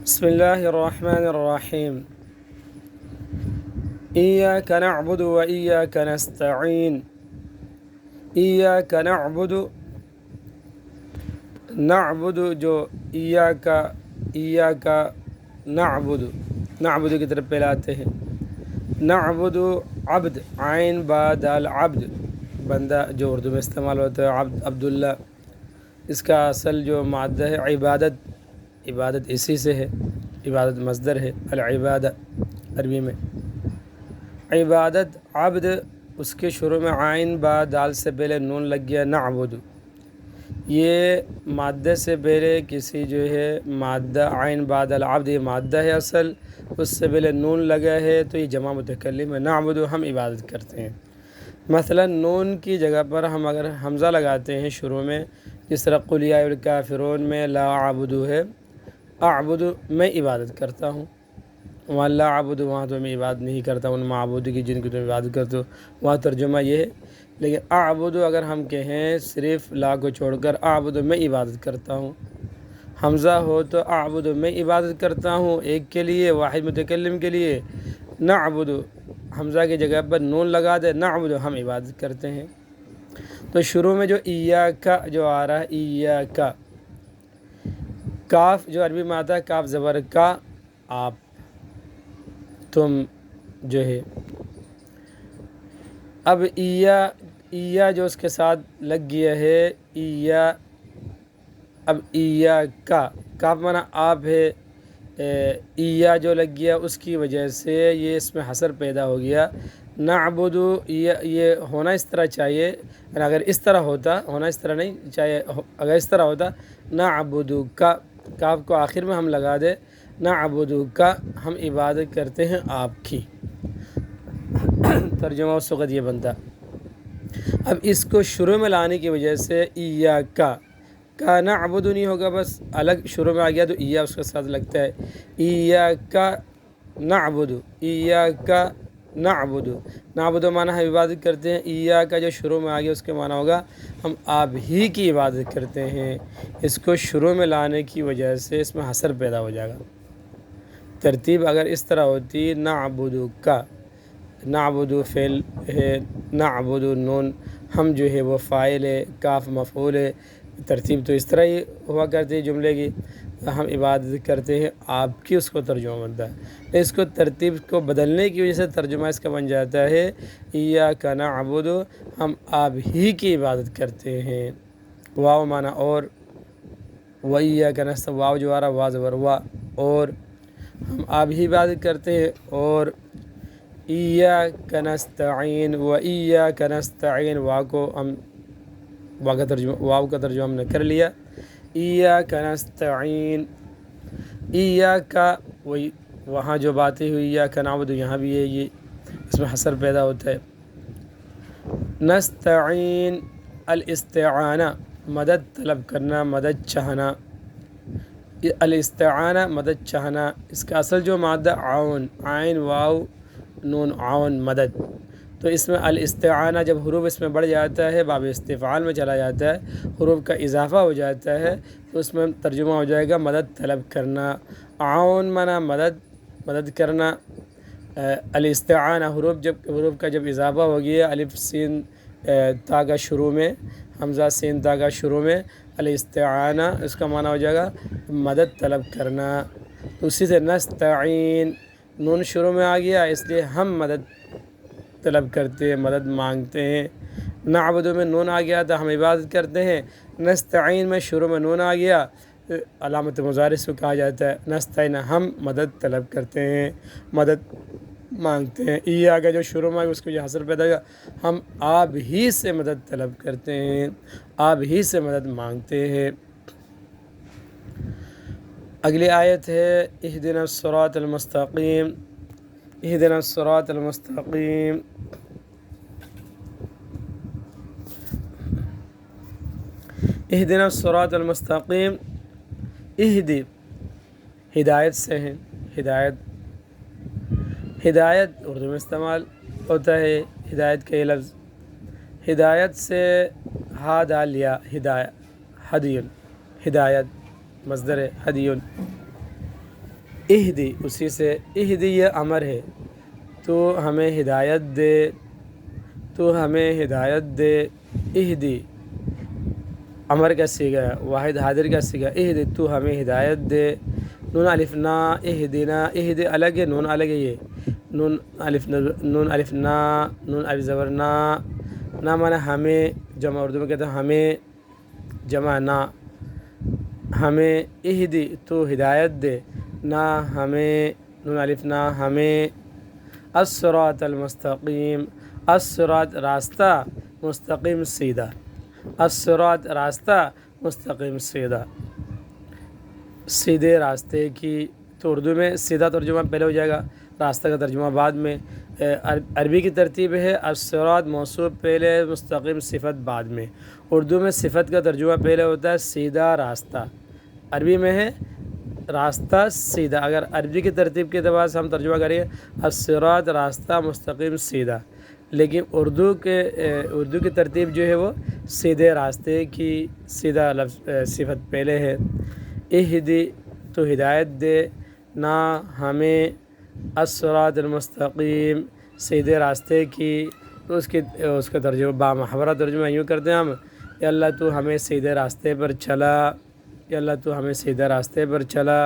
بسم الله الرحمن الرحيم. إياك نعبد وإياك نستعين. إياك نعبد جو إياك نعبد کی طرف پہ لاتے ہیں. نعبد عبد عین با دال عبد بندہ جو اردو میں استعمال ہوتا ہے عبداللہ. اس کا اصل جو مادہ ہے عبادت اسی سے ہے. عبادت مصدر ہے العبادہ عربی میں. عبادت عبد اس کے شروع میں عین با دال سے پہلے نون لگ گیا نعبد. یہ مادہ سے پہلے کسی جو ہے مادہ عین با دال عبد یہ مادہ ہے اصل, اس سے پہلے نون لگا ہے تو یہ جمع متکلم ہے. نعبد ہم عبادت کرتے ہیں. مثلا نون کی جگہ پر ہم اگر حمزہ لگاتے ہیں شروع میں, جس طرح قل یا الکافرون میں لا اعبد ہے, اعبد میں عبادت کرتا ہوں. وہاں لا اعبد وہاں تو میں عبادت نہیں کرتا ان معبود کی جن کی تم عبادت کرتے ہو, وہاں ترجمہ یہ ہے. لیکن اعبد اگر ہم کہیں صرف لا کو چھوڑ کر اعبد میں عبادت کرتا ہوں, حمزہ ہو تو اعبد میں عبادت کرتا ہوں ایک کے لیے واحد متکلم کے لیے. نعبد حمزہ کی جگہ پر نون لگا دے نعبد ہم عبادت کرتے ہیں. تو شروع میں جو ایاکا جو آ رہا ہے ایاکا, کاف جو عربی میں آتا ہے کاف زبر کا, آپ تم جو ہے. اب ایا جو اس کے ساتھ لگ گیا ہے ایا, اب ایاکا کاف مانا آپ ہے, ایا جو لگ گیا اس کی وجہ سے یہ اس میں حصر پیدا ہو گیا. نعبد یہ ہونا اس طرح چاہیے, اگر اس طرح ہوتا, ہونا اس طرح نہیں چاہیے, اگر اس طرح ہوتا نعبد کا کاف کو آخر میں ہم لگا دے نعبد کا ہم عبادت کرتے ہیں آپ کی. ترجمہ اس وقت یہ بنتا. اب اس کو شروع میں لانے کی وجہ سے ایاکا کا نعبد نہیں ہوگا, بس الگ شروع میں آ گیا تو ایا اس کے ساتھ لگتا ہے. ایاکا نعبد, ایاکا نعبد, نعبد معنی ہم عبادت کرتے ہیں. ایاکا جو شروع میں آ گیا اس کے معنی ہوگا ہم آپ ہی کی عبادت کرتے ہیں. اس کو شروع میں لانے کی وجہ سے اس میں حصر پیدا ہو جائے گا. ترتیب اگر اس طرح ہوتی نعبد کا, نعبد فعل ہے, نعبد نون, ہم جو ہے وہ فاعل ہے, کاف مفعول ہے. ترتیب تو اس طرح ہی ہوا کرتی ہے جملے کی, ہم عبادت کرتے ہیں آپ کی, اس کو ترجمہ بنتا ہے. اس کو ترتیب کو بدلنے کی وجہ سے ترجمہ اس کا بن جاتا ہے ایاک نعبد ہم آپ ہی کی عبادت کرتے ہیں. واو معنی اور, وایاک نستعین واو جو آ رہا وا زبر وا, اور ہم آپ ہی عبادت کرتے ہیں. اور ایاک نستعین وایاک نستعین واو کو ہم واو کا ترجمہ ہم نے کر لیا. ایاک نستعین, ایاک وہی وہاں جو باتیں ہوئی ایاک نعبد یہاں بھی ہے, یہ اس میں حصر پیدا ہوتا ہے. نستعین الاستعانہ مدد طلب کرنا, مدد چاہنا. الاستعانہ مدد چاہنا, اس کا اصل جو مادہ عون عین واو نون عون مدد. تو اس میں الاستعانہ جب حروف اس میں بڑھ جاتا ہے باب استفعال میں چلا جاتا ہے, حروف کا اضافہ ہو جاتا ہے, تو اس میں ترجمہ ہو جائے گا مدد طلب کرنا. عون معنی مدد کرنا. الاستعانہ حروف کا جب اضافہ ہو گیا الف سین تا کا شروع میں, حمزہ سین تا کا شروع میں, الاستعانہ اس کا معنی ہو جائے گا مدد طلب کرنا. تو اسی سے نستعین نون شروع میں آ گیا اس لیے ہم مدد طلب کرتے ہیں, مدد مانگتے ہیں. نعبد میں نون آ گیا تو ہم عبادت کرتے ہیں. نستعین میں شروع میں نون آ گیا, علامت مضارع کو کہا جاتا ہے. نستعین ہم مدد طلب کرتے ہیں, مدد مانگتے ہیں. ایاک جو شروع میں اس کو جو حصر پیدا گیا ہم آپ ہی سے مدد طلب کرتے ہیں, آپ ہی سے مدد مانگتے ہیں. اگلی آیت ہے اہدنا الصراط المستقیم. اہدنا الصراط المستقیم, اہدنا الصراط المستقیم. اہدی ہدایت سے ہیں, ہدایت اردو میں استعمال ہوتا ہے. ہدایت کا یہ لفظ ہدایت سے ہا دال یا ہدایت, ہدیون ہدایت مصدر ہے ہدیون. اہدی اسی سے اہدی یہ امر ہے، تو ہمیں ہدایت دے، تو ہمیں ہدایت دے، اہدی امر کا صیغہ ہے، واحد حاضر کا صیغہ، اہدی تو ہمیں ہدایت دے۔ نون الف نا، اہدنا، اہد الگ ہے، نون الگ ہے، یہ نون الف نا، نون الف زبر نا، نا مانا ہمیں، جمع اردو میں کہتے ہیں ہمیں، جمع نا، ہمیں، اہدی تو ہدایت دے، نا ہمیں، نون الف نا ہمیں، الصراط المستقیم، الصراط راستہ، مستقیم سیدھا، الصراط راستہ، مستقیم سیدھا، سیدھے راستے کی۔ تو اردو میں سیدھا ترجمہ پہلے ہو جائے گا، راستہ کا ترجمہ بعد میں۔ عربی کی ترتیب ہے الصراط موصوف پہلے، مستقیم صفت بعد میں۔ اردو میں صفت کا ترجمہ پہلے ہوتا ہے سیدھا راستہ، عربی میں ہے راستہ سیدھا۔ اگر عربی کی ترتیب کے اعتبار سے ہم ترجمہ کریں الصراط راستہ مستقیم سیدھا، لیکن اردو کی ترتیب جو ہے وہ سیدھے راستے کی، سیدھا لفظ صفت پہلے ہے۔ اہدی تو ہدایت دے، نا ہمیں، الصراط المستقیم سیدھے راستے کی۔ تو اس کا ترجمہ بامحاورہ ترجمہ یوں کرتے ہیں ہم، یا اللہ تو ہمیں سیدھے راستے پر چلا، یا اللہ تو ہمیں سیدھے راستے پر چلا۔